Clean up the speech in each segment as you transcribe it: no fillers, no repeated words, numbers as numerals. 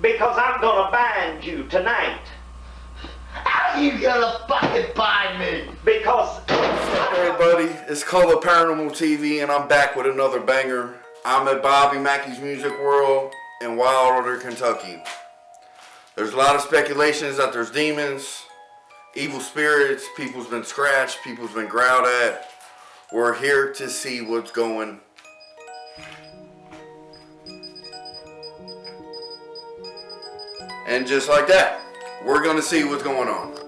Because I'm gonna bind you tonight. How you gonna fucking bind me? Because... Hey everybody, it's KolaParanormalTV and I'm back with another banger. I'm at Bobby Mackey's Music World in Wilder, Kentucky. There's a lot of speculations that there's demons, evil spirits, people's been scratched, people's been growled at. We're here to see what's going. And just like that, we're gonna see what's going on.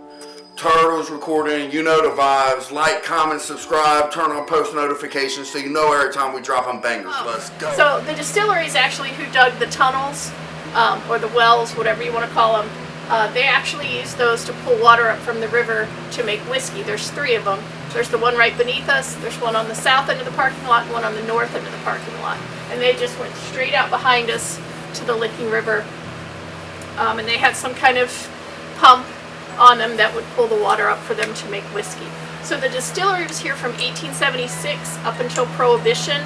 Turtle's recording, you know the vibes. Like, comment, subscribe, turn on post notifications so you know every time we drop on bangers. Let's go. So the distillery is actually who dug the tunnels, or the wells, whatever you want to call them. They actually use those to pull water up from the river to make whiskey. There's 3 of them. There's the one right beneath us, there's one on the south end of the parking lot, and one on the north end of the parking lot. And they just went straight out behind us to the Licking River. And they had some kind of pump on them that would pull the water up for them to make whiskey. So the distillery was here from 1876 up until Prohibition.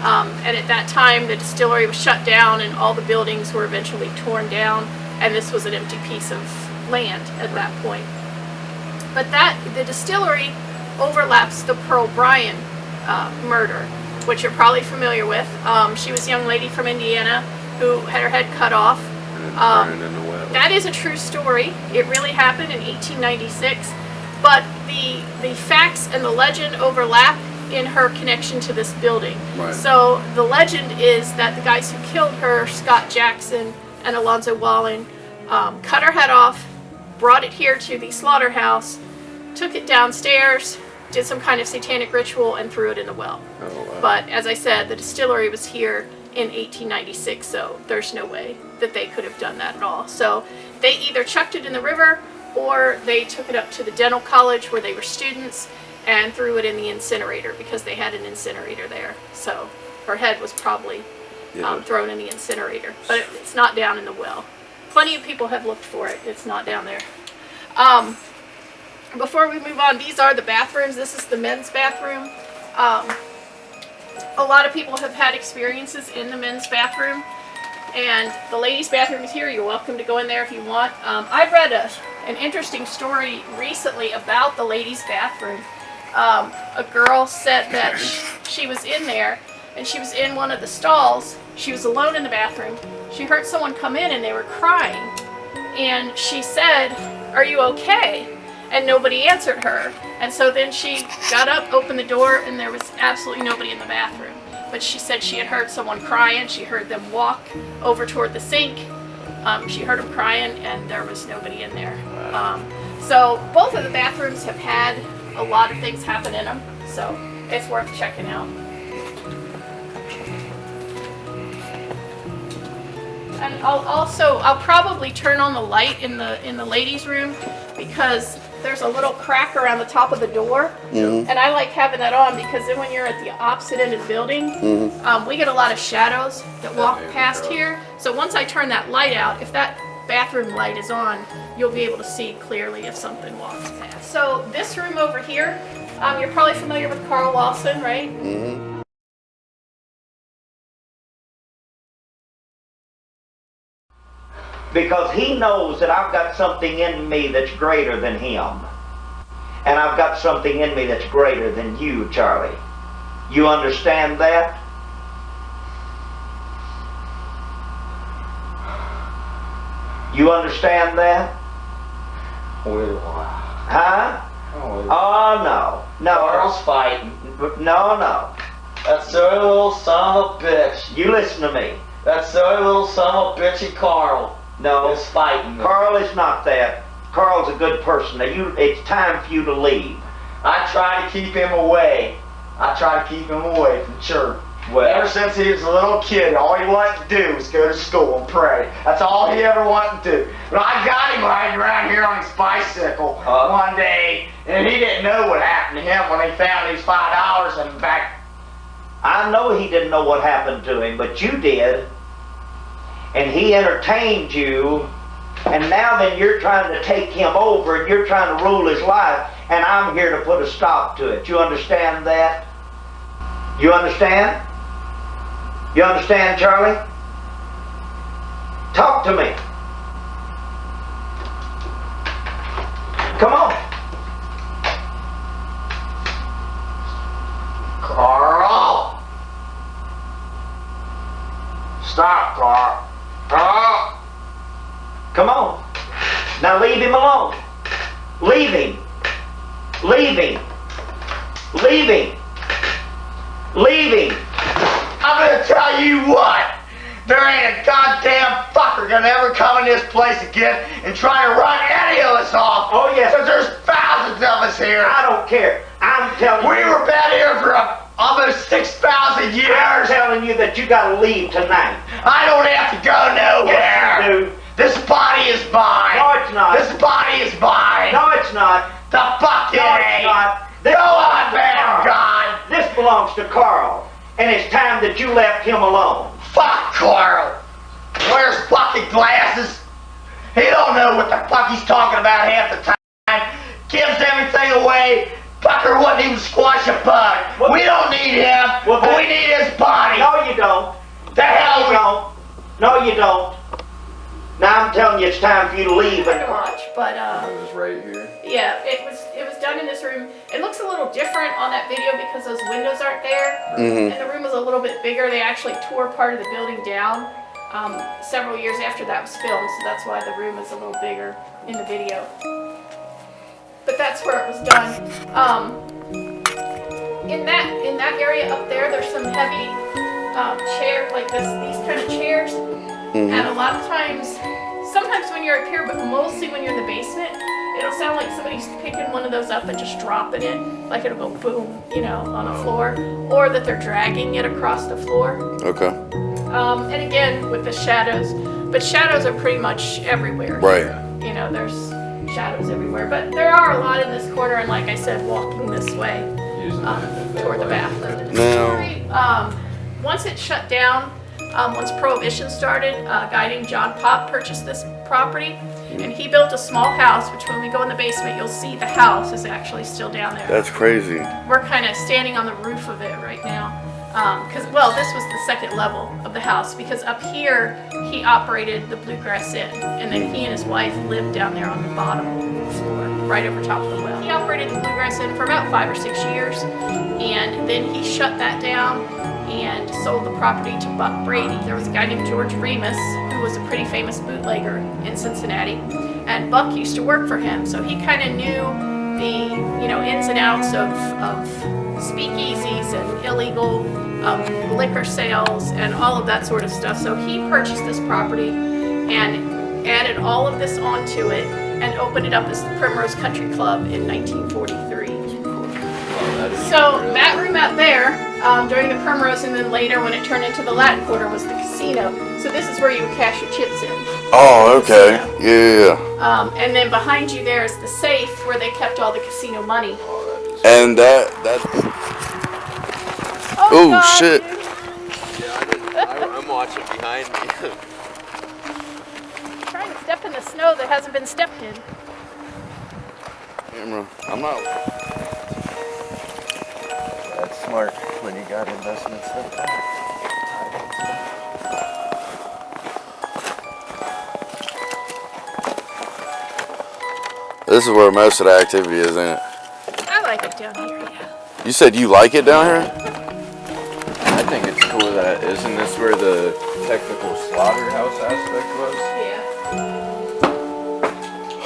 And at that time, the distillery was shut down and all the buildings were eventually torn down. And this was an empty piece of land at that point. But the distillery overlaps the Pearl Bryan murder, which you're probably familiar with. She was a young lady from Indiana who had her head cut off. That is a true story. It really happened in 1896, but the facts and the legend overlap in her connection to this building. Right. So the legend is that the guys who killed her, Scott Jackson and Alonzo Wallen, cut her head off, brought it here to the slaughterhouse, took it downstairs, did some kind of satanic ritual, and threw it in the well. Oh, wow. But as I said, the distillery was here in 1896, so there's no way that they could have done that at all. So they either chucked it in the river or they took it up to the dental college where they were students and threw it in the incinerator because they had an incinerator there. So her head was probably thrown in the incinerator, but it's not down in the well. Plenty of people have looked for it. It's not down there. Before we move on, these are the bathrooms. This is the men's bathroom. A lot of people have had experiences in the men's bathroom, and the ladies' bathroom is here. You're welcome to go in there if you want. I read an interesting story recently about the ladies' bathroom. A girl said that she was in there, and she was in one of the stalls. She was alone in the bathroom. She heard someone come in, and they were crying, and she said, "Are you okay?" And nobody answered her. And so then she got up, opened the door, and there was absolutely nobody in the bathroom. But she said she had heard someone crying. She heard them walk over toward the sink. She heard them crying, and there was nobody in there. So both of the bathrooms have had a lot of things happen in them. So it's worth checking out. And I'll probably turn on the light in the ladies' room because there's a little crack around the top of the door, and I like having that on because then when you're at the opposite end of the building, we get a lot of shadows that walk past here. So once I turn that light out, if that bathroom light is on, you'll be able to see clearly if something walks past. So this room over here, you're probably familiar with Carl Lawson, right? Because he knows that I've got something in me that's greater than him. And I've got something in me that's greater than you, Charlie. You understand that? You understand that? Huh? Oh, no. No. Carl's fighting. No. That silly little son of a bitch. You listen to me. That silly little son of a bitchy Carl. No, is fighting. Carl is not that. Carl's a good person. Now it's time for you to leave. I try to keep him away. From church. Well, ever since he was a little kid, all he wanted to do was go to school and pray. That's all he ever wanted to do. But I got him riding around here on his bicycle one day, and he didn't know what happened to him when he found these $5 in the back. I know he didn't know what happened to him, but you did. And he entertained you, and now then you're trying to take him over and you're trying to rule his life, and I'm here to put a stop to it. You understand that? You understand? You understand, Charlie? Talk to me. Come on. Carl! Stop, Carl. Carl! Come on. Now leave him alone. Leave him. Leave him. Leave him. Leave him. I'm gonna tell you what. There ain't a goddamn fucker gonna ever come in this place again and try to run any of us off. Oh, yes. Because there's thousands of us here. I don't care. I'm telling We you. were been here for almost 6,000 I'm years. telling you that you gotta leave tonight. I don't have to go nowhere. Yes, you do. This body is mine. No, it's not. This body is mine. No, it's not. The fuck it No, it's ain't. not. This Go belongs on, to man, Carl. God. This belongs to Carl. And it's time that you left him alone. Fuck Carl. Wears fucking glasses. He don't know what the fuck he's talking about half the time. Gives everything away. Fucker wouldn't even squash a bug. Well, we don't need him. well, but then- we need his body. No, you don't. The hell No, you don't. No, you don't. Now I'm telling you, it's time for you to leave. Pretty And much, but It was right here. yeah, it was done in this room. It looks a little different on that video because those windows aren't there, and the room was a little bit bigger. They actually tore part of the building down several years after that was filmed, so that's why the room is a little bigger in the video. But that's where it was done. In that area up there, there's some heavy chair like these kind of chairs, and a lot of times, sometimes when you're up here, but mostly when you're in the basement, it'll sound like somebody's picking one of those up and just dropping it, like it'll go boom, on the floor, or that they're dragging it across the floor. Okay. And again, with the shadows, but shadows are pretty much everywhere. Right. There's shadows everywhere, but there are a lot in this corner, and like I said, walking this way toward the bathroom. Now, Once it shut down, once Prohibition started, a guy named John Pop purchased this property, and he built a small house, which when we go in the basement, you'll see the house is actually still down there. that's crazy. We're kind of standing on the roof of it right now. This was the second level of the house, because up here, he operated the Bluegrass Inn, and then he and his wife lived down there on the bottom floor, right over top of the well. He operated the Bluegrass Inn for about 5 or 6 years, and then he shut that down and sold the property to Buck Brady. There was a guy named George Remus, who was a pretty famous bootlegger in Cincinnati, and Buck used to work for him, so he kind of knew the ins and outs of speakeasies and illegal liquor sales and all of that sort of stuff. So he purchased this property and added all of this onto it and opened it up as the Primrose Country Club in 1943. So that room out there, during the Primrose, and then later when it turned into the Latin Quarter, was the casino. So this is where you would cash your chips in. Oh, okay. Yeah. And then behind you there is the safe where they kept all the casino money. And that. Oh, God, shit. dude. Yeah, I'm watching behind me. Trying to step in the snow that hasn't been stepped in. Camera. I'm not. That's smart when you got investments like that. This is where most of the activity is, isn't it? I like it down here, yeah. You said you like it down here? I think it's cool that isn't this where the technical slaughterhouse aspect was? Yeah.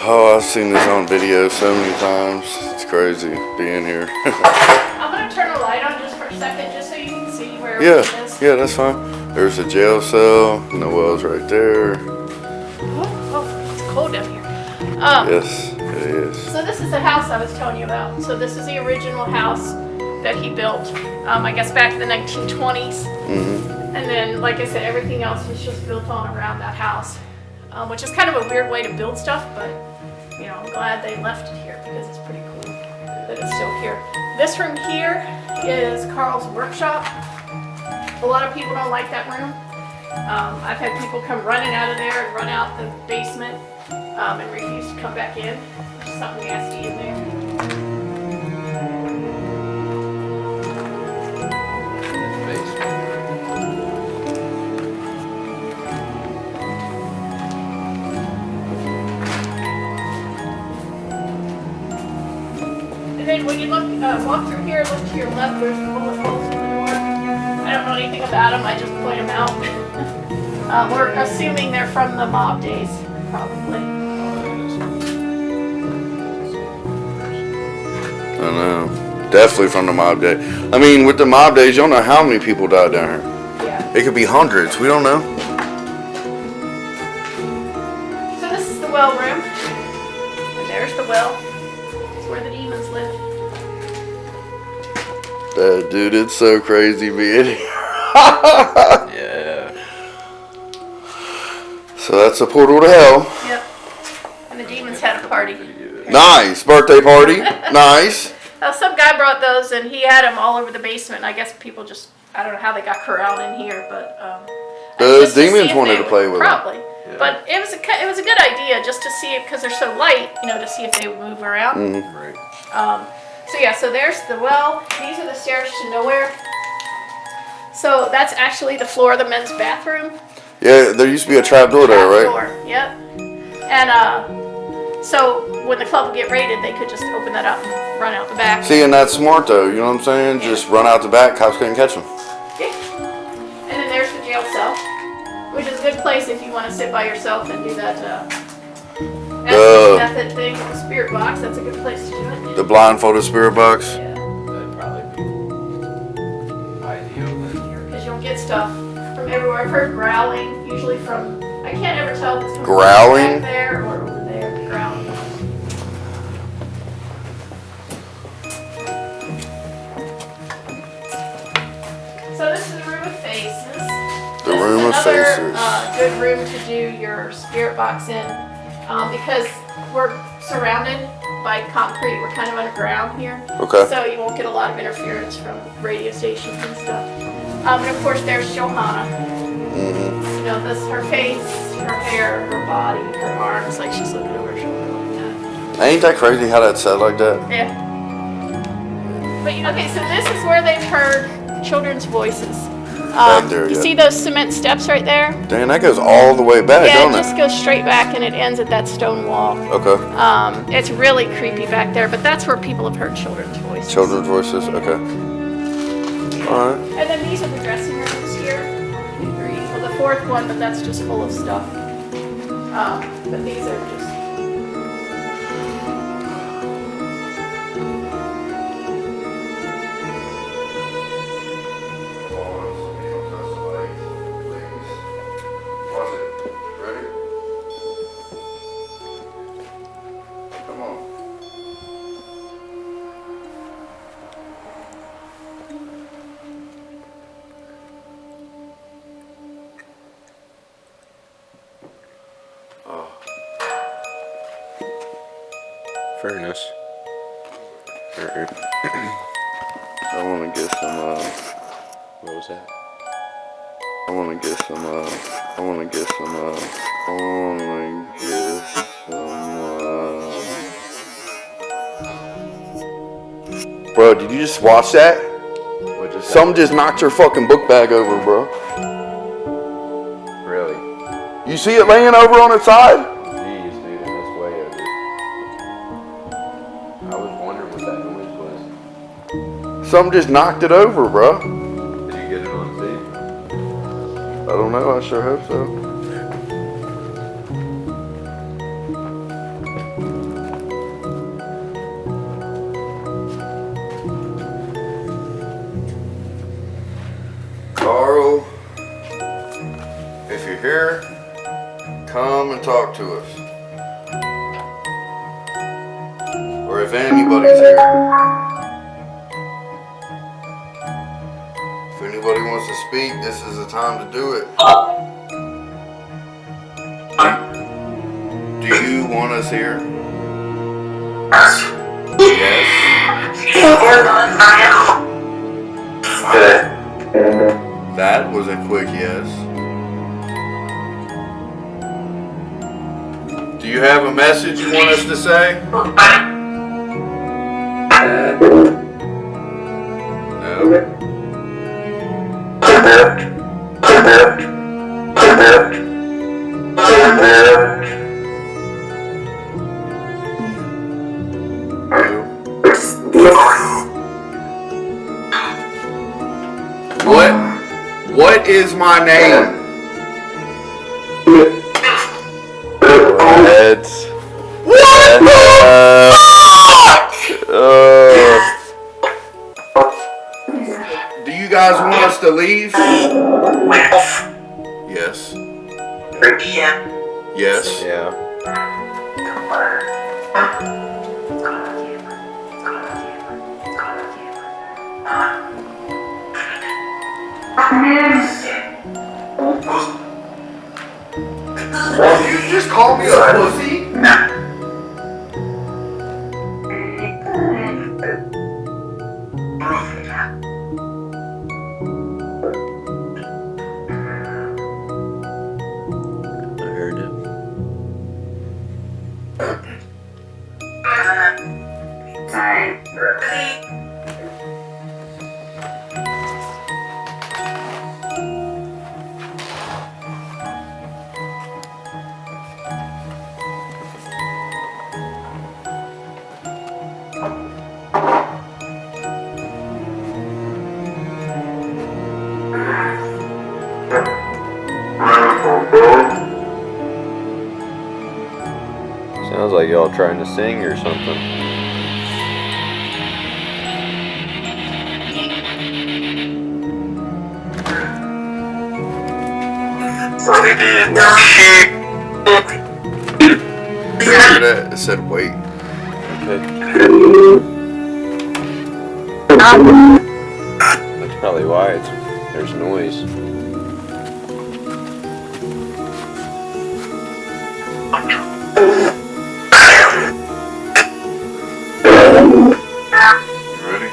Oh, I've seen this on video so many times. It's crazy being here. I'm gonna turn the light on just for a second, just so you can see where Yeah, everything is. yeah, that's fine. There's a jail cell. Noel's right there. Oh, it's cold down here. Yes, it is. So this is the house I was telling you about. So this is the original house that he built, I guess back in the 1920s. And then, like I said, everything else was just built on around that house, which is kind of a weird way to build stuff, but I'm glad they left it here because it's pretty cool that it's still here. This room here is Carl's workshop. A lot of people don't like that room. I've had people come running out of there and run out the basement and refuse to come back in. There's something nasty in there. when you look, walk through here, look to your left, there's bullet holes in the door. I don't know anything about them, I just point them out. We're assuming they're from the mob days, probably. I don't know. Definitely from the mob day. I mean, with the mob days, you don't know how many people died down here. Yeah. It could be hundreds. We don't know. So this is the well room. And there's the well. It's where the demons live. Dude, it's so crazy being here. Yeah. So that's a portal to hell. Yep. And the demons had a party. Nice. Birthday party. Nice. Some guy brought those and he had them all over the basement. I guess people just, I don't know how they got corralled in here, but The just to see demons if wanted they to play would- with them. Probably. Yeah. But it was a good idea just to see it because they're so light, you know, to see if they would move around. Mhm. Right. So yeah, so there's the well. These are the stairs to nowhere. So that's actually the floor of the men's bathroom. Yeah, there used to be a trap door there, right? Door, yep. And so when the club would get raided, they could just open that up and run out the back. See, and that's smart though, you know what I'm saying? Just run out the back, cops couldn't catch them. Yeah. And then there's the jail cell, which is a good place if you want to sit by yourself and do that method thing with the spirit box. That's a good place to do it. The blindfolded spirit box. Yeah. That'd probably be ideal then. Because you'll get stuff from everywhere. I've heard growling, usually from, I can't ever tell if it's coming Growling? from back there or over there. Growling. So this is the room of faces. The room of faces. Good room to do your spirit box in, because we're surrounded by concrete. We're kind of underground here. Okay. So you won't get a lot of interference from radio stations and stuff. And of course, there's Johanna. Mm-hmm. You know, this her face, her hair, her body, her arms, like she's looking over her shoulder like that. Ain't that crazy how that's said like that? Yeah. But okay, so this is where they've heard children's voices. Back there, You yeah. see those cement steps right there? Dang, that goes all the way back, Yeah, don't it just goes straight back and it ends at that stone wall. Okay. It's really creepy back there, but that's where people have heard children's voices. Children's voices, okay. Alright. And then these are the dressing rooms here. Well, the fourth one, but that's just full of stuff. But these are just. Watch it. Ready? Come on. Furnace. Or- I want to get some, What was that? I want to get some, Bro, did you just watch that? What just Some just knocked your fucking book bag over, bro. happened? Really? You see it laying over on its side? Jeez, dude, that's way over. I was wondering what that noise was. Some just knocked it over, bro. Did you get it on tape? I don't know, I sure hope so. Carl, if you're here, come and talk to us. Or if anybody's here. If anybody wants to speak, this is the time to do it. Do you want us here? Yes. That was a quick yes. Do you have a message you want us to say? No. No. What is my name? Heads. What the fuck? Do you guys want us to leave? Yes. Yes. Yeah. Did you just call me a pussy? I heard it. Sounds like y'all trying to sing or something. Hear that? It said wait. Okay. That's probably why there's noise. You ready?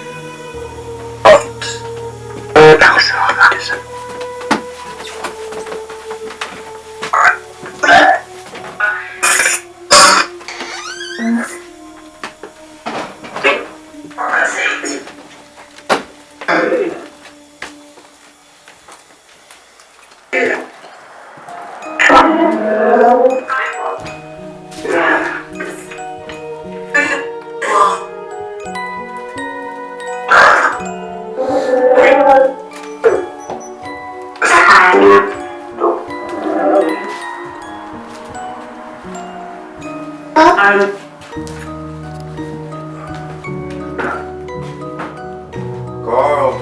Carl.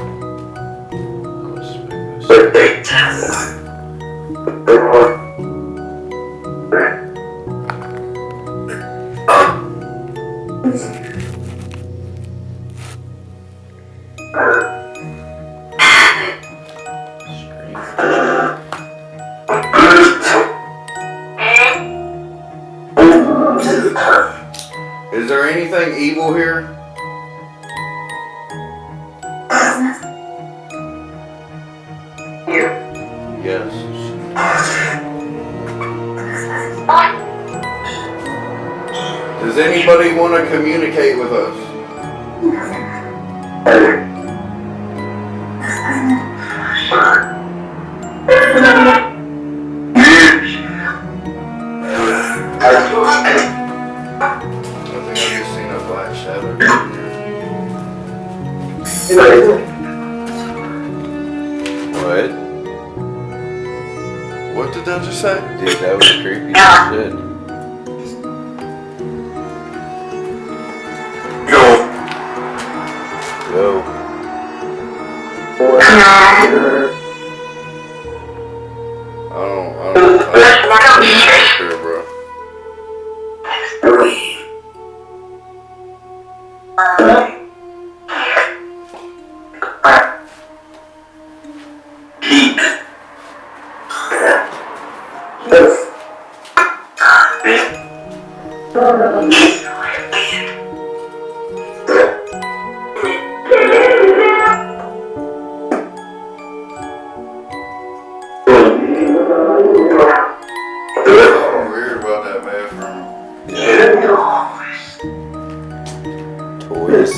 Is there anything evil here? Yes. Does anybody want to communicate with us? I think I just seen a black shadow down here. What? What did that just say? Dude, that was creepy as shit. Yo. I'm sure, bro. I'm weird about that bathroom. Toys.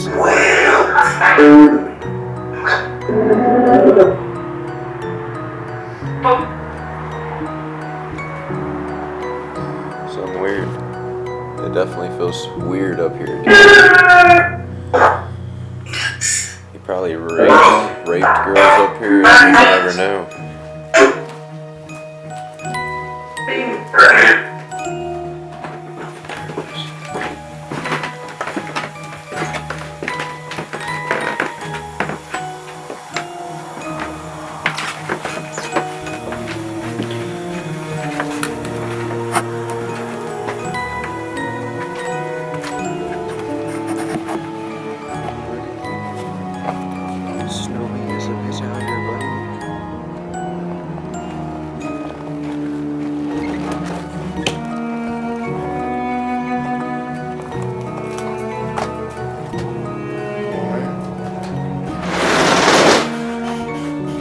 Something weird. It definitely feels weird up here, dude. He probably raped raped girls up here, you never know.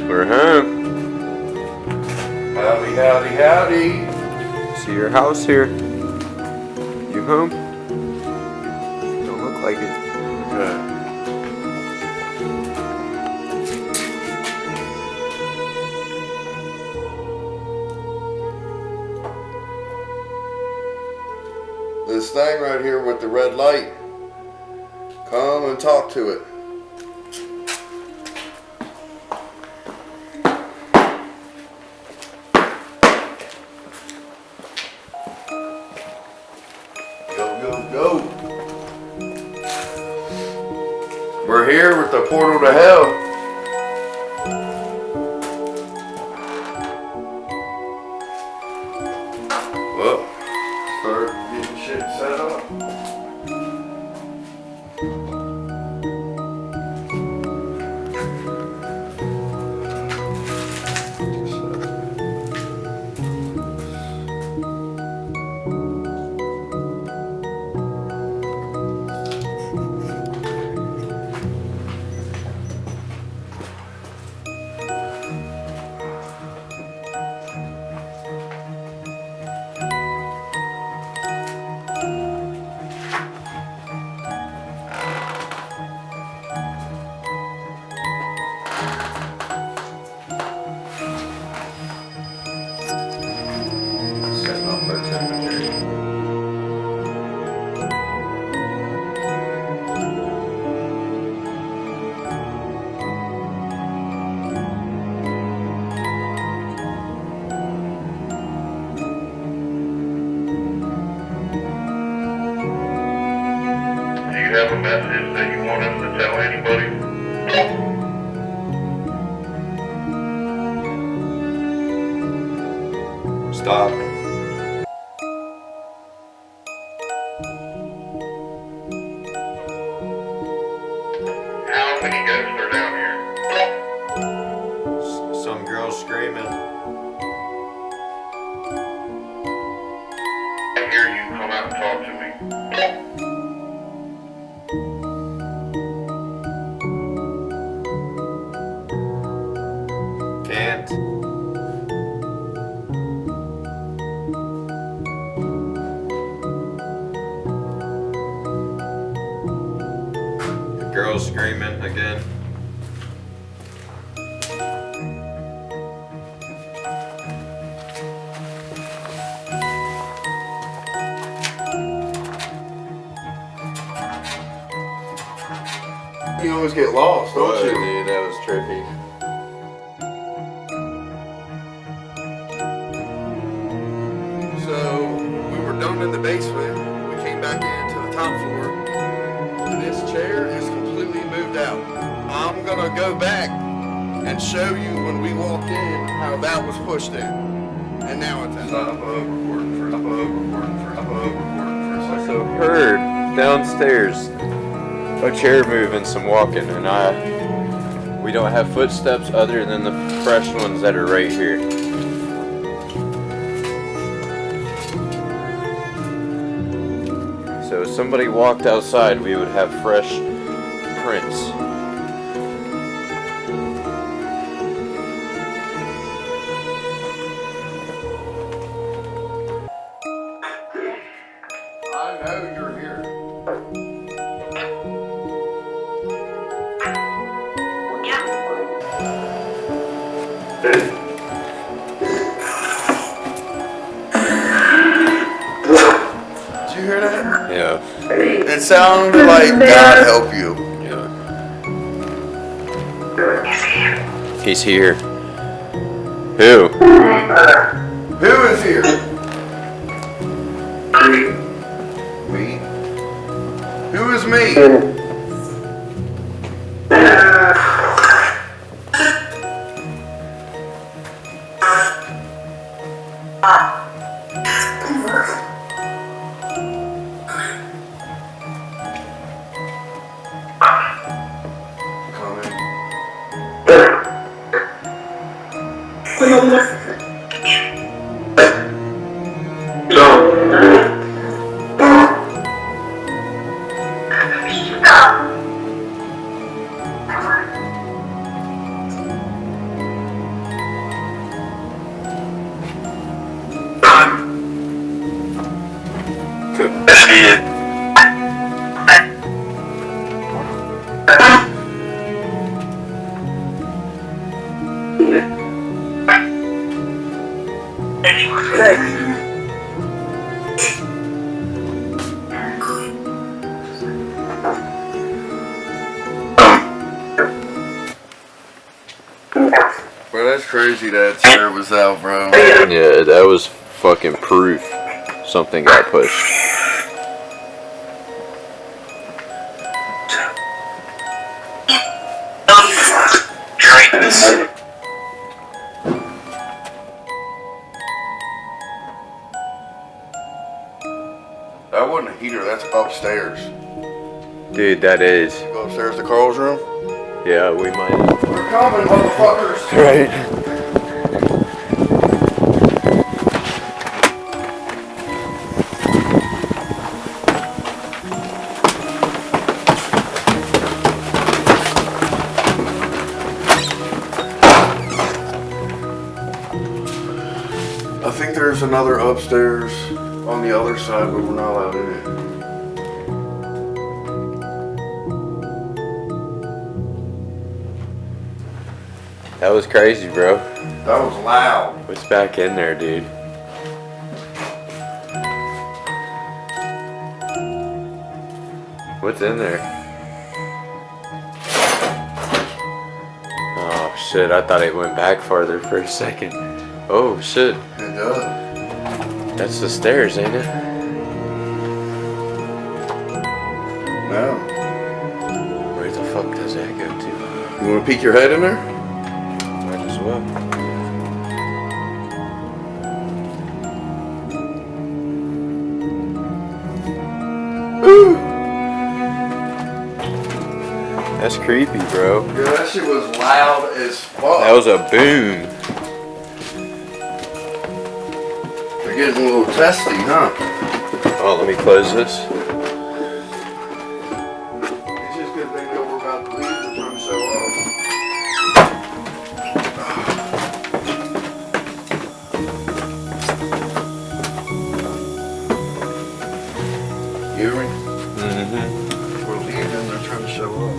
We're home. Howdy, howdy, howdy. See your house here. You home? Don't look like it. Okay. This thing right here with the red light, come and talk to it. Go, go, go. We're here with the portal to hell. Well, start getting shit set up. Setting off our temperature. Do you have a message that you want us to tell anybody? Stop. How many ghosts are down here? Some girl screaming. I hear you. Come out and talk to me. Can't. The girl screaming again. You always get lost, don't Whoa, you? dude, that was trippy. So we were down in the basement. We came back into the top floor. And this chair is completely moved out. I'm gonna go back and show you when we walked in how that was pushed in. And now it's out. Also heard downstairs a chair moving, some walking, and we don't have footsteps other than the fresh ones that are right here. So if somebody walked outside, we would have fresh prints. I know you're here. Did you hear that? Yeah. It sounded like God help you. Yeah. He's here. Who? Who is here? Me. Who is me? Bro, that's crazy that chair was out, bro. Yeah, that was fucking proof something got pushed. That wasn't a heater, that's upstairs. Dude, that is. Go upstairs to Carl's room? Yeah, we might. We're coming, motherfuckers. Right. I think there's another upstairs on the other side, but we're not allowed in it. That was crazy, bro. That was loud. What's back in there, dude? What's in there? Oh shit, I thought it went back farther for a second. Oh shit. It does. That's the stairs, ain't it? No. Where the fuck does that go to? You want to peek your head in there? Might as well. That's creepy, bro. Yeah, that shit was loud as fuck. That was a boom. They're getting a little testy, huh? Oh, let me close this. It's just a good thing that we're about to leave. They're trying to show off. You hear me? Mm-hmm. We're leaving. They're trying to show off.